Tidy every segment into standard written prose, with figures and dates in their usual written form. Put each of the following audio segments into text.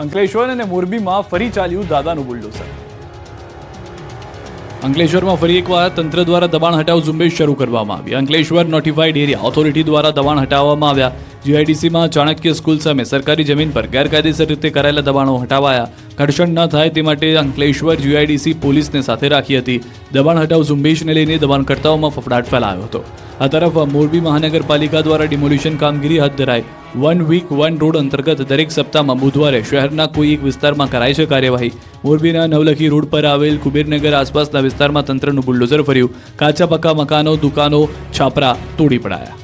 અંકલેશ્વર અને મોરબીમાં ફરી ચાલ્યું દાદાનું બુલડોઝર. અંકલેશ્વરમાં ફરી એકવાર તંત્ર દ્વારા દબાણ હટાવ ઝુંબેશ શરૂ કરવામાં આવી. અંકલેશ્વર નોટિફાઈડ એરિયા ઓથોરિટી દ્વારા દબાણ હટાવવામાં આવ્યા. જીઆઈડીસીમાં ચાણક્ય સ્કૂલ સામે સરકારી જમીન પર ગેરકાયદેસર રીતે કરાયેલા દબાણો હટાવાયા. ઘર્ષણ ન થાય તે માટે અંકલેશ્વર જીઆઈડીસી પોલીસને સાથે રાખી હતી. દબાણ હટાવ ઝુંબેશને લઈને દબાણકર્તાઓમાં ફફડાટ ફેલાયો હતો. આ તરફ મોરબી મહાનગરપાલિકા દ્વારા ડિમોલિશન કામગીરી હાથ ધરાઈ. 1 વીક 1 રોડ અંતર્ગત દરેક સપ્તાહમાં બુધવારે શહેરના કોઈ એક વિસ્તારમાં કરાય છે કાર્યવાહી. મોરબીના નવલખી રોડ પર આવેલ કુબેરનગર આસપાસના વિસ્તારમાં તંત્રનું બુલડોઝર ફર્યું. કાચા પક્કા મકાનો, દુકાનો, છાપરા તોડી પડાયા.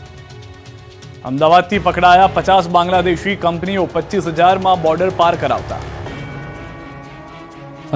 અમદાવાદથી પકડાયા 50 બાંગ્લાદેશી, કંપનીઓ 25,000માં બોર્ડર પાર કરાવતા.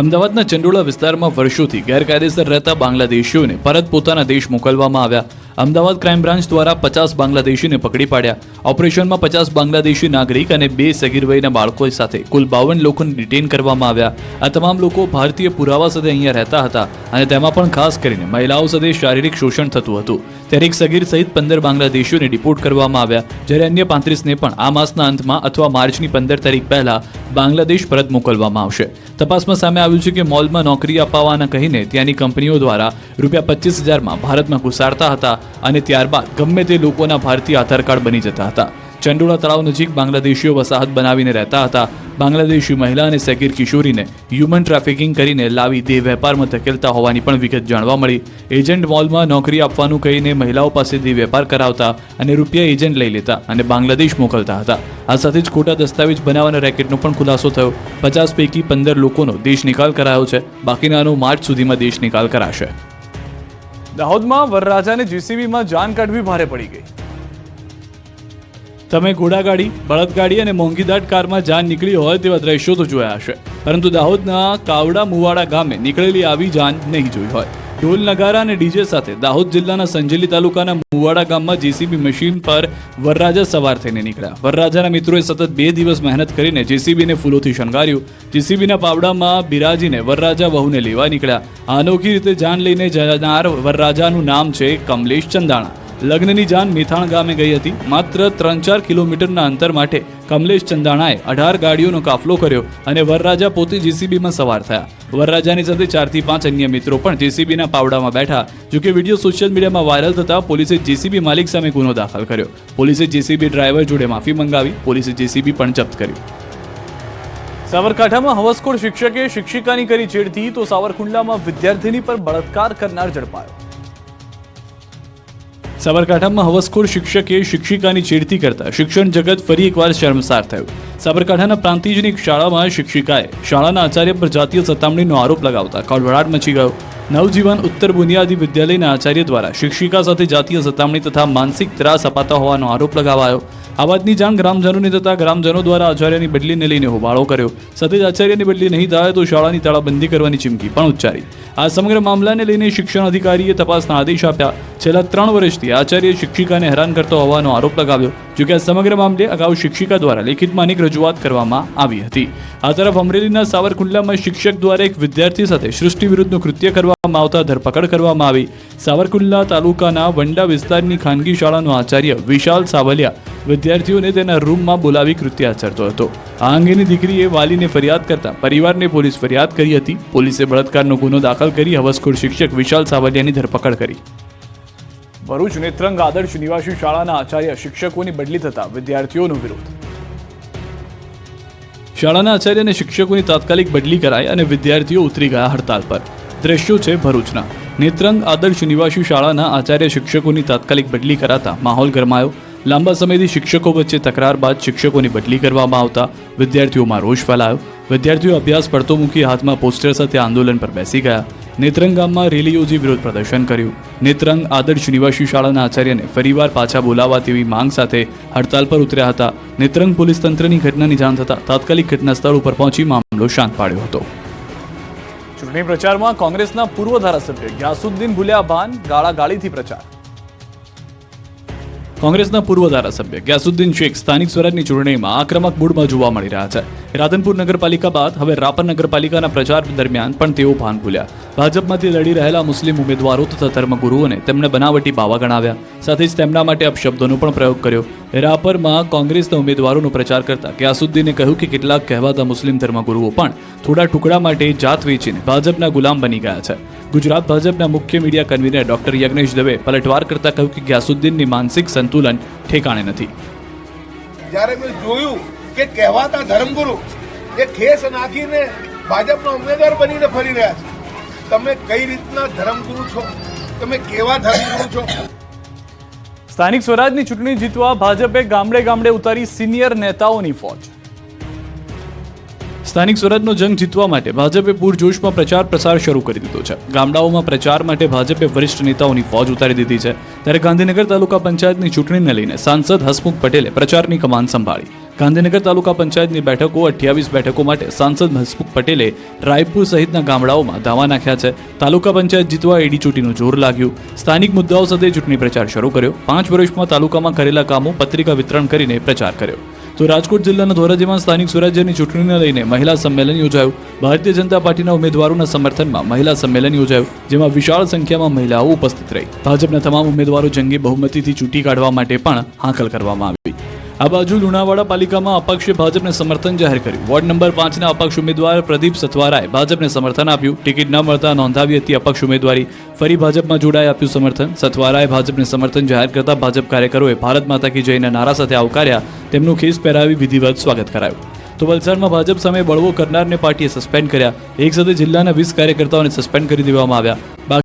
અમદાવાદના ચંડોળા વિસ્તારમાં વર્ષોથી ગેરકાયદેસર રહેતા બાંગ્લાદેશીઓને પરત પોતાના દેશ મોકલવામાં આવ્યા. અમદાવાદ ક્રાઇમ બ્રાન્ચ દ્વારા 50 બાંગ્લાદેશીને પકડી પાડ્યા. ઓપરેશનમાં 50 બાંગ્લાદેશી નાગરિક અને 2 સગીર વયના બાળકો સાથે કુલ 52 લોકોને ડિટેન કરવામાં આવ્યા. આ તમામ લોકો ભારતીય પુરાવા સાથે અહીંયા રહેતા હતા અને તેમાં પણ ખાસ કરીને મહિલાઓ સાથે શારીરિક શોષણ થતું હતું. ત્યારે એક સગીર સહિત 15 બાંગ્લાદેશીઓને ડિપોર્ટ કરવામાં આવ્યા, જ્યારે અન્ય 35ને પણ આ માસના અંતમાં અથવા માર્ચની 15 તારીખ પહેલા બાંગ્લાદેશ પરત મોકલવામાં આવશે. તપાસમાં સામે આવ્યું છે કે મોલમાં નોકરી અપાવવાના કહીને ત્યાંની કંપનીઓ દ્વારા ₹25,000માં ભારતમાં ઘુસાડતા હતા અને ત્યારબાદ ગમે તે લોકોના ભારતીય આધાર કાર્ડ બની જતા હતા. ચંડોળા તળાવ નજીક બાંગ્લાદેશીઓ વસાહત બનાવીને રહેતા હતા. બાંગ્લાદેશી મહિલા અને સગીર કિશોરીને હ્યુમન ટ્રાફિકિંગ કરીને લાવી દેહ વેપારમાં ધકેલતા હોવાની પણ વિગત જાણવા મળી. એજન્ટ મોલમાં નોકરી આપવાનું કહીને મહિલાઓ પાસેથી વેપાર કરાવતા અને રૂપિયા એજન્ટ લઈ લેતા અને બાંગ્લાદેશ મોકલતા હતા. આ સાથે જ ખોટા દસ્તાવેજ બનાવવાના રેકેટનો પણ ખુલાસો થયો. 50 પૈકી 15 લોકોનો દેશ નિકાલ કરાયો છે. બાકીનાનો માર્ચ સુધીમાં દેશ નિકાલ કરાશે. દાહોદમાં વરરાજાને જીસીબીમાં જાન કાઢવી ભારે પડી ગઈ. તમે ઘોડાગાડી, બળદગાડી અને મોંઘીદાટ કારમાં જાન નીકળી હોય તેવા દ્રશ્યો તો જોયા હશે, પરંતુ દાહોદના કાવડા મુવાડા ગામે નીકળેલી આવી જાન નહીં જોઈ હોય. ઢોલ નગારા અને ડીજે સાથે દાહોદ જિલ્લાના સંજેલી તાલુકાના મુવાડા ગામમાં જેસીબી મશીન પર વરરાજા સવાર થઈને નીકળ્યા. વરરાજાના મિત્રોએ સતત 2 દિવસ મહેનત કરીને જેસીબીને ફૂલોથી શણગાર્યું. જેસીબીના પાવડામાં બિરાજીને વરરાજા વહુને લેવા નીકળ્યા. આ અનોખી રીતે જાન લઈને જનાર વરરાજાનું નામ છે કમલેશ ચંદાણા. લગ્નની જાન મેથાણ ગામે ગઈ હતી. માત્ર 3-4 કિલોમીટરના અંતર માટે કમલેશ ચંદાણાએ 18 ગાડીઓનો કાફલો કર્યો અને વરરાજા પોતે જેસીબીમાં સવાર થયા. વરરાજાની સાથે 4 થી 5 અન્ય મિત્રો પણ જેસીબીના પાવડામાં બેઠા. જોકે વિડીયો સોશિયલ મીડિયામાં વાયરલ થતા પોલીસે જેસીબી માલિક સામે ગુનો દાખલ કર્યો. પોલીસે જેસીબી ડ્રાઈવર જોડે માફી મંગાવી. પોલીસે જેસીબી પણ જપ્ત કર્યું. સાબરકાંઠામાં હવસખોર શિક્ષકે શિક્ષિકાની કરી છેડતી તો સાવરકુંડલામાં વિદ્યાર્થીની પર બળાત્કાર કરનાર ઝડપાયો. સાબરકાંઠામાં હવસખોર શિક્ષકે શિક્ષિકાની છેડતી કરતા શિક્ષણ જગત ફરી એકવાર શર્મસાર થયું. સાબરકાંઠાના પ્રાંતિજની એક શાળામાં શિક્ષિકાએ શાળાના આચાર્ય પર જાતીય સતામણીનો આરોપ લગાવતા ખળભળાટ મચી ગયો. નવજીવન ઉત્તર બુનિયાદી વિદ્યાલયના આચાર્ય દ્વારા શિક્ષિકા સાથે જાતીય સતામણી તથા માનસિક ત્રાસ અપાતા હોવાનો આરોપ લગાવાયો. આ વાતની જાણ ગ્રામજનોને થતાં ગ્રામજનો દ્વારા આચાર્યની બદલીને લઈને હોબાળો કર્યો. સાથે જ આચાર્યની બદલી નહીં થાય તો શાળાની તાળાબંધી કરવાની ચીમકી પણ ઉચ્ચારી. આ સમગ્ર મામલાને લઈને શિક્ષણ અધિકારીએ તપાસના આદેશ આપ્યા. છેલ્લા 3 વર્ષથી આચાર્ય શિક્ષિકાને હેરાન કરતો હોવાનો આરોપ લગાવ્યો. જોકે આ સમગ્ર મામલે અગાઉ શિક્ષિકા દ્વારા લેખિતમાં અનેક રજૂઆત કરવામાં આવી હતી. આ તરફ અમરેલીના સાવરકુંડલામાં શિક્ષક દ્વારા એક વિદ્યાર્થી સાથે સૃષ્ટિ વિરુદ્ધનું કૃત્ય કરવામાં આવતા ધરપકડ કરવામાં આવી. સાવરકુંડલા તાલુકાના વંડા વિસ્તારની ખાનગી શાળાનો આચાર્ય વિશાલ સાવલિયા વિદ્યાર્થીઓને તેના રૂમમાં બોલાવી કૃત્ય આચરતો હતો. આ અંગેની દીકરીએ વાલીને ફરિયાદ કરતા પરિવારને પોલીસ ફરિયાદ કરી હતી. પોલીસે બળાત્કારનો ગુનો દાખલ કરી હવસખોર શિક્ષક વિશાલ સાવલિયાની ધરપકડ કરી. ભરૂચ નેત્રંગ આદર્શ નિવાસી શાળાના આચાર્ય શિક્ષકોની બદલી થતા વિદ્યાર્થીઓનો વિરોધ. શાળાના આચાર્ય અને શિક્ષકોની તાત્કાલિક બદલી કરાઈ અને વિદ્યાર્થીઓ ઉતરી ગયા હડતાલ પર. દ્રશ્યો છે ભરૂચના. નેત્રંગ આદર્શ નિવાસી શાળાના આચાર્ય શિક્ષકોની તાત્કાલિક બદલી કરાતા માહોલ ગરમાયો. લાંબા સમયથી શિક્ષકો વચ્ચે તકરાર બાદ શિક્ષકોની બદલી કરવામાં આવતા વિદ્યાર્થીઓમાં રોષ ફેલાયો. વિદ્યાર્થીઓ અભ્યાસ પડતો મૂકી હાથમાં પોસ્ટર સાથે આંદોલન પર બેસી ગયા. નેત્રંગ ગામમાં રેલી યોજી વિરોધ પ્રદર્શન કર્યું. નેત્રંગ આદર્શ નિવાસી શાળાના આચાર્યને ફરીવાર પાછા બોલાવવા તેવી માંગ સાથે હડતાલ પર ઉતર્યા હતા. નેત્રંગ પોલીસ તંત્રની ઘટનાની જાણ થતાં તાત્કાલિક ઘટના સ્થળ ઉપર પહોંચી મામલો શાંત પાડ્યો હતો. ચૂંટણી પ્રચારમાં કોંગ્રેસના પૂર્વ ધારાસભ્ય ગ્યાસુદ્દીન ભુલિયા ભાન ગાળાગાળીથી પ્રચાર. કોંગ્રેસના પૂર્વ ધારાસભ્ય ગ્યાસુદ્દીન શેખ સ્થાનિક સ્વરાજની ચૂંટણીમાં આક્રમક મૂડમાં જોવા મળી રહ્યા છે. રાધનપુર નગરપાલિકા બાદ હવે રાપર નગરપાલિકાના પ્રચાર દરમિયાન પણ તેઓ ભાન ભૂલ્યા. ભાજપમાંથી લડી રહેલા મુસ્લિમ ઉમેદવારો તથા ધર્મગુરુઓને તેમણે બનાવટી બાવા ગણાવ્યા. સાથે જ તેમના માટે અપશબ્દોનો પણ પ્રયોગ કર્યો. રાપરમાં કોંગ્રેસના ઉમેદવારોનો પ્રચાર કરતા ગ્યાસુદ્દીને કહ્યું કે કેટલાક કહેવાતા મુસ્લિમ ધર્મગુરુઓ પણ થોડા ટુકડા માટે જાત વેચીને ભાજપના ગુલામ બની ગયા છે. ગુજરાત ભાજપના મુખ્ય media convener doctor Yagnesh Dave પલટવાર કરતા કહ્યું કે ગ્યાસુદ્દીનની માનસિક સંતુલન ઠેકાણે નથી. જ્યારે મેં જોયું કે કહેવાતા ધર્મગુરુ એ ખેસ નાખીને ભાજપનો ઉમેદવાર બનીને ફરી રહ્યા છે. તમે કઈ રીતના ધર્મગુરુ છો? તમે કેવા ધર્મગુરુ છો? સ્થાનિક સ્વરાજની ચૂંટણી જીતવા ભાજપે ગામડે ગામડે ઉતારી સિનિયર નેતાઓની ફોજ. સ્થાનિક સ્વરાજનો જંગ જીતવા માટે ભાજપે પૂરજોશમાં પ્રચાર પ્રસાર શરૂ કરી દીધો છે. ગામડાઓમાં પ્રચાર માટે ભાજપે વરિષ્ઠ નેતાઓની ફોજ ઉતારી દીધી છે. ત્યારે ગાંધીનગર તાલુકા પંચાયતની ચૂંટણીને લઈને સાંસદ હસમુખ પટેલે પ્રચારની કમાન સંભાળી. ગાંધીનગર તાલુકા પંચાયતની બેઠકો 28 બેઠકો માટે સાંસદ હસમુખ પટેલે રાયપુર સહિતના ગામડાઓમાં ધાવા નાખ્યા છે. તાલુકા પંચાયત જીતવા એડી ચોટીનું જોર લાગ્યું. સ્થાનિક મુદ્દાઓ સાથે ચૂંટણી પ્રચાર શરૂ કર્યો. 5 વર્ષમાં તાલુકામાં કરેલા કામો પત્રિકા વિતરણ કરીને પ્રચાર કર્યો. તો રાજકોટ જિલ્લાના ધોરાજીમાં સ્થાનિક સ્વરાજ્યની ચૂંટણીને લઈને મહિલા સંમેલન યોજાયું. ભારતીય જનતા પાર્ટીના ઉમેદવારોના સમર્થનમાં મહિલા સંમેલન યોજાયું, જેમાં વિશાળ સંખ્યામાં મહિલાઓ ઉપસ્થિત રહી. ભાજપના તમામ ઉમેદવારો જંગી બહુમતીથી ચૂંટી કાઢવા માટે પણ હાંકલ કરવામાં આવી. આ બાજુ લુણાવાડા પાલિકામાં અપક્ષે ભાજપને સમર્થન જાહેર કર્યું. વોર્ડ નંબર 5ના અપક્ષ ઉમેદવાર પ્રદીપ સથવારાએ ભાજપને સમર્થન આપ્યું. ટિકિટ ન મળતા નોંધાવી હતી અપક્ષ ઉમેદવારી. ફરી ભાજપમાં જોડાઈ આપ્યું સમર્થન. સથવારાએ ભાજપને સમર્થન જાહેર કરતા ભાજપ કાર્યકરોએ ભારત માતા કી જયના નારા સાથે આવકાર્યા. તેમનું ખેસ પહેરાવી વિધિવત સ્વાગત કરાયું. તો વલસાડમાં ભાજપ સામે બળવો કરનારને પાર્ટીએ સસ્પેન્ડ કર્યા. એક સાથે જિલ્લાના 20 કાર્યકર્તાઓને સસ્પેન્ડ કરી દેવામાં આવ્યા.